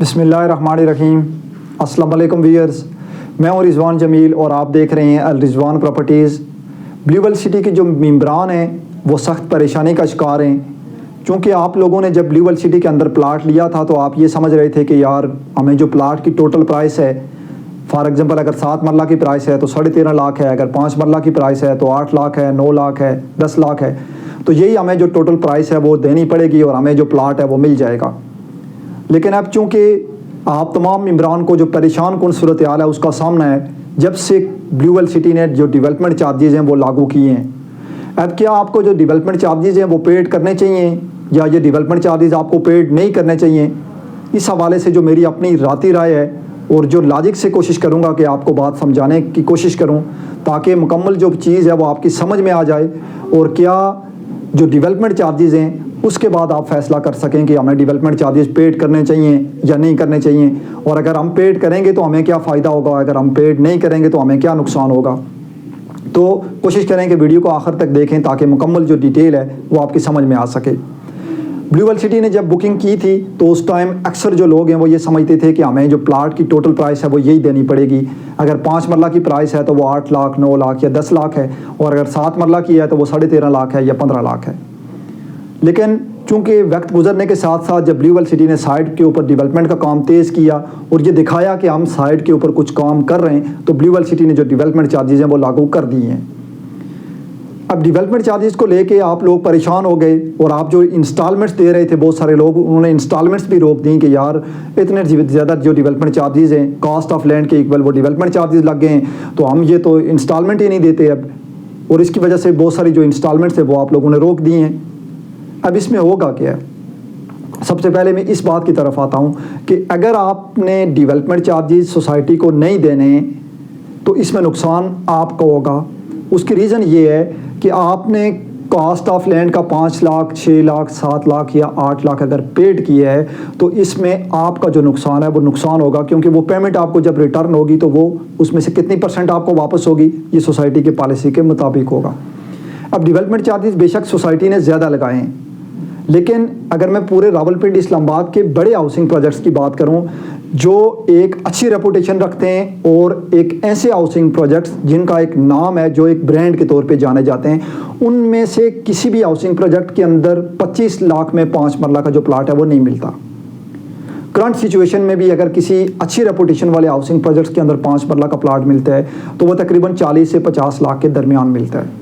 بسم اللہ الرحمن الرحیم۔ السلام علیکم ویئرز، میں ہوں رضوان جمیل اور آپ دیکھ رہے ہیں الرضوان پراپرٹیز۔ بلیو ویل سٹی کے جو ممبران ہیں وہ سخت پریشانی کا شکار ہیں، چونکہ آپ لوگوں نے جب بلیو ویل سٹی کے اندر پلاٹ لیا تھا تو آپ یہ سمجھ رہے تھے کہ یار ہمیں جو پلاٹ کی ٹوٹل پرائس ہے، فار ایگزامپل اگر 7 مرلہ کی پرائس ہے تو 13.5 لاکھ ہے، اگر 5 مرلہ کی پرائس ہے تو 8 لاکھ ہے، 9 لاکھ ہے، 10 لاکھ ہے، تو یہی ہمیں جو ٹوٹل پرائس ہے وہ دینی پڑے گی اور ہمیں جو پلاٹ ہے وہ مل جائے گا۔ لیکن اب چونکہ آپ تمام ممبران کو جو پریشان کن صورتحال ہے اس کا سامنا ہے جب سے بلیو ویل سٹی نے جو ڈیولپمنٹ چارجز ہیں وہ لاگو کیے ہیں۔ اب کیا آپ کو جو ڈیولپمنٹ چارجز ہیں وہ پیڈ کرنے چاہیے یا یہ ڈیولپمنٹ چارجز آپ کو پیڈ نہیں کرنے چاہیے؟ اس حوالے سے جو میری اپنی ذاتی رائے ہے اور جو لاجک سے کوشش کروں گا کہ آپ کو بات سمجھانے کی کوشش کروں تاکہ مکمل جو چیز ہے وہ آپ کی سمجھ میں آ جائے، اور کیا جو ڈیولپمنٹ چارجز ہیں اس کے بعد آپ فیصلہ کر سکیں کہ ہمیں ڈیولپمنٹ چارجز پیڈ کرنے چاہیے یا نہیں کرنے چاہیے، اور اگر ہم پیڈ کریں گے تو ہمیں کیا فائدہ ہوگا، اگر ہم پیڈ نہیں کریں گے تو ہمیں کیا نقصان ہوگا۔ تو کوشش کریں کہ ویڈیو کو آخر تک دیکھیں تاکہ مکمل جو ڈیٹیل ہے وہ آپ کی سمجھ میں آ سکے۔ بلیو ویل سٹی نے جب بکنگ کی تھی تو اس ٹائم اکثر جو لوگ ہیں وہ یہ سمجھتے تھے کہ ہمیں جو پلاٹ کی ٹوٹل پرائس ہے وہ یہی دینی پڑے گی۔ اگر 5 مرلہ کی پرائس ہے تو وہ 8 لاکھ 9 لاکھ یا 10 لاکھ ہے، اور اگر 7 مرلہ کی ہے تو وہ 13.5 لاکھ ہے یا 15 لاکھ ہے۔ لیکن چونکہ وقت گزرنے کے ساتھ ساتھ جب بلیو ویل سٹی نے سائٹ کے اوپر ڈیولپمنٹ کا کام تیز کیا اور یہ دکھایا کہ ہم سائٹ کے اوپر کچھ کام کر رہے ہیں، تو بلیو ویل سٹی نے جو ڈیولپمنٹ چارجز ہیں وہ لاگو کر دیے ہیں۔ اب ڈیولپمنٹ چارجز کو لے کے آپ لوگ پریشان ہو گئے، اور آپ جو انسٹالمنٹس دے رہے تھے بہت سارے لوگ انہوں نے انسٹالمنٹس بھی روک دیں کہ یار اتنے زیادہ جو ڈیولپمنٹ چارجز ہیں کاسٹ آف لینڈ کے ایکول وہ ڈیولپمنٹ چارجز لگ گئے ہیں، تو ہم یہ تو انسٹالمنٹ ہی نہیں دیتے اب، اور اس کی وجہ سے بہت ساری جو انسٹالمنٹس ہیں وہ آپ لوگوں نے روک دی ہیں۔ اب اس میں ہوگا کیا ہے؟ سب سے پہلے میں اس بات کی طرف آتا ہوں کہ اگر آپ نے ڈیولپمنٹ چارجز سوسائٹی کو نہیں دینے تو اس میں نقصان آپ کو ہوگا۔ اس کی ریزن یہ ہے کہ آپ نے کاسٹ آف لینڈ کا 5 لاکھ 6 لاکھ 7 لاکھ یا 8 لاکھ اگر پیڈ کیا ہے تو اس میں آپ کا جو نقصان ہے وہ نقصان ہوگا، کیونکہ وہ پیمنٹ آپ کو جب ریٹرن ہوگی تو وہ اس میں سے کتنی % آپ کو واپس ہوگی یہ سوسائٹی کے پالیسی کے مطابق ہوگا۔ اب ڈیولپمنٹ چارجز بے شک سوسائٹی نے زیادہ لگائے ہیں، لیکن اگر میں پورے راولپنڈی اسلام آباد کے بڑے ہاؤسنگ پروجیکٹس کی بات کروں جو ایک اچھی ریپوٹیشن رکھتے ہیں اور ایک ایسے ہاؤسنگ پروجیکٹس جن کا ایک نام ہے جو ایک برانڈ کے طور پہ جانے جاتے ہیں، ان میں سے کسی بھی ہاؤسنگ پروجیکٹ کے اندر 25 لاکھ میں 5 مرلہ کا جو پلاٹ ہے وہ نہیں ملتا۔ کرنٹ سچویشن میں بھی اگر کسی اچھی ریپوٹیشن والے ہاؤسنگ پروجیکٹس کے اندر 5 مرلہ کا پلاٹ ملتا ہے تو وہ تقریباً 40 سے 50 لاکھ کے درمیان ملتا ہے۔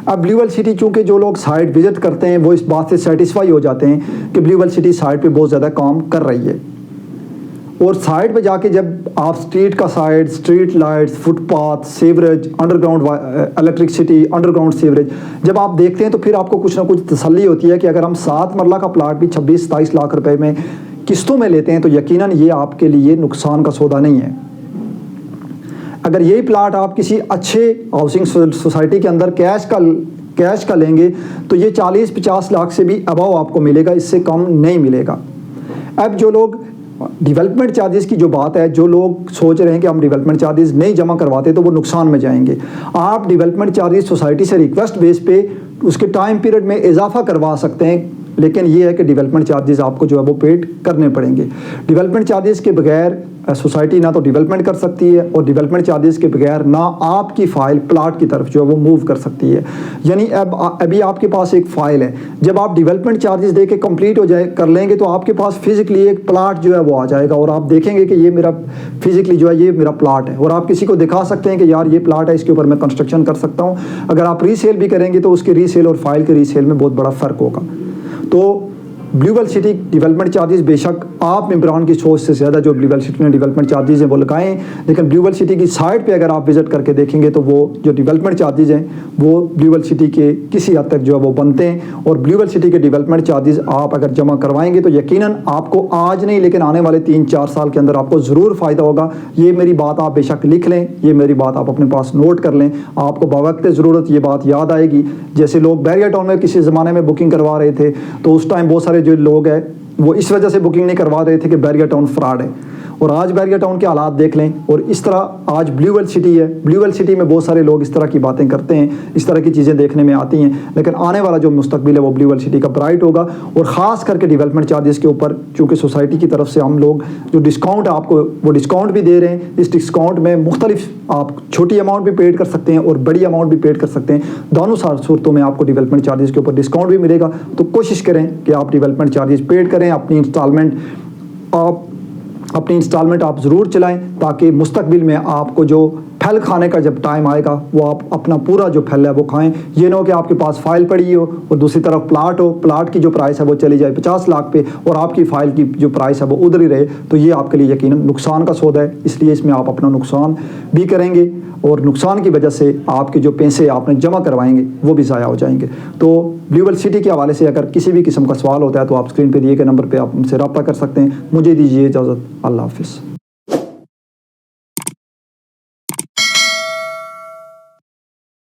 اب بلیو ویل سٹی چونکہ جو لوگ سائٹ وزٹ کرتے ہیں وہ اس بات سے سیٹسفائی ہو جاتے ہیں کہ بلیو ویل سٹی سائٹ پہ بہت زیادہ کام کر رہی ہے، اور سائٹ پہ جا کے جب آپ اسٹریٹ کا site, street lights, footpath, sewerage, underground electricity, underground sewerage جب آپ دیکھتے ہیں تو پھر آپ کو کچھ نہ کچھ تسلی ہوتی ہے کہ اگر ہم 7 مرلہ کا پلاٹ بھی 26-27 لاکھ روپے میں قسطوں میں لیتے ہیں تو یقیناً یہ آپ کے لیے نقصان کا سودا نہیں ہے۔ اگر یہی پلاٹ آپ کسی اچھے ہاؤسنگ سوسائٹی کے اندر کیش کا لیں گے تو یہ 40-50 لاکھ سے بھی اباؤ آپ کو ملے گا، اس سے کم نہیں ملے گا۔ اب جو لوگ ڈیولپمنٹ چارجز کی جو بات ہے، جو لوگ سوچ رہے ہیں کہ ہم ڈیولپمنٹ چارجز نہیں جمع کرواتے تو وہ نقصان میں جائیں گے۔ آپ ڈیولپمنٹ چارجز سوسائٹی سے ریکویسٹ بیس پہ اس کے ٹائم پیریڈ میں اضافہ کروا سکتے ہیں، لیکن یہ ہے کہ ڈیولپمنٹ چارجز آپ کو جو ہے وہ پیڈ کرنے پڑیں گے۔ ڈیولپمنٹ چارجز کے بغیر سوسائٹی نہ تو ڈیولپمنٹ کر سکتی ہے، اور ڈیولپمنٹ چارجز کے بغیر نہ آپ کی فائل پلاٹ کی طرف جو ہے وہ موو کر سکتی ہے۔ یعنی ابھی آپ کے پاس ایک فائل ہے، جب آپ ڈیولپمنٹ چارجز دے کے کمپلیٹ کر لیں گے تو آپ کے پاس فزیکلی ایک پلاٹ جو ہے وہ آ جائے گا، اور آپ دیکھیں گے کہ یہ میرا فزیکلی جو ہے یہ میرا پلاٹ ہے، اور آپ کسی کو دکھا سکتے ہیں کہ یار یہ پلاٹ ہے، اس کے اوپر میں کنسٹرکشن کر سکتا ہوں۔ اگر آپ ری سیل بھی کریں گے تو اس کے ری سیل اور فائل کے ری سیل میں بہت بڑا فرق ہوگا۔ تو Blue World City development charges بے شک آپ ممبران کی سوچ سے زیادہ جو بلیو ویل سٹی نے ڈیولپمنٹ چارجز ہیں وہ لگائیں، لیکن بلیو ویل سٹی کی سائٹ پہ اگر آپ وزٹ کر کے دیکھیں گے تو وہ جو ڈیولپمنٹ چارجز ہیں وہ بلیو ویل سٹی کے کسی حد تک جو ہے وہ بنتے ہیں، اور بلیو ویل سٹی کے ڈیولپمنٹ چارجز آپ اگر جمع کروائیں گے تو یقیناً آپ کو آج نہیں لیکن آنے والے 3-4 سال کے اندر آپ کو ضرور فائدہ ہوگا۔ یہ میری بات آپ بے شک لکھ لیں، یہ میری بات آپ اپنے پاس نوٹ کر لیں، آپ کو بوقت ضرورت یہ بات یاد آئے گی۔ جیسے لوگ بیریا ٹاؤن میں کسی زمانے میں بکنگ کروا رہے تھے تو اس ٹائم بہت سارے جو لوگ ہیں وہ اس وجہ سے بکنگ نہیں کروا رہے تھے کہ بیریئر ٹاؤن فراڈ ہے. اور آج بیریئر ٹاؤن کے حالات دیکھ لیں, اور اس طرح آج بلیو ویل سٹی ہے. بلیو ویل سٹی میں بہت سارے لوگ اس طرح کی باتیں کرتے ہیں, اس طرح کی چیزیں دیکھنے میں آتی ہیں, لیکن آنے والا جو مستقبل ہے وہ بلیو ویل سٹی کا برائٹ ہوگا. اور خاص کر کے ڈیولپمنٹ چارجز کے اوپر, چونکہ سوسائٹی کی طرف سے ہم لوگ جو ڈسکاؤنٹ آپ کو وہ ڈسکاؤنٹ بھی دے رہے ہیں. اس ڈسکاؤنٹ میں مختلف آپ چھوٹی اماؤنٹ بھی پیڈ کر سکتے ہیں اور بڑی اماؤنٹ بھی پیڈ کر سکتے ہیں. دونوں صورتوں میں آپ کو ڈیولپمنٹ چارجز کے اوپر ڈسکاؤنٹ بھی ملے گا. تو کوشش کریں کہ آپ ڈیولپمنٹ چارجز پیڈ کریں, اپنی انسٹالمنٹ آپ ضرور چلائیں, تاکہ مستقبل میں آپ کو جو پھل کھانے کا جب ٹائم آئے گا وہ آپ اپنا پورا جو پھل ہے وہ کھائیں. یہ نہ ہو کہ آپ کے پاس فائل پڑی ہو اور دوسری طرف پلاٹ ہو, پلاٹ کی جو پرائس ہے وہ چلی جائے 50 لاکھ پہ اور آپ کی فائل کی جو پرائس ہے وہ ادھر ہی رہے. تو یہ آپ کے لیے یقیناً نقصان کا سودا ہے. اس لیے اس میں آپ اپنا نقصان بھی کریں گے, اور نقصان کی وجہ سے آپ کے جو پیسے آپ نے جمع کروائیں گے وہ بھی ضائع ہو جائیں گے. تو بلیو ویل سٹی کے حوالے سے اگر کسی بھی قسم کا سوال ہوتا ہے تو آپ اسکرین پہ دیے گئے نمبر پہ آپ ہم سے رابطہ کر سکتے ہیں. مجھے دیجیے اجازت. اللہ حافظ.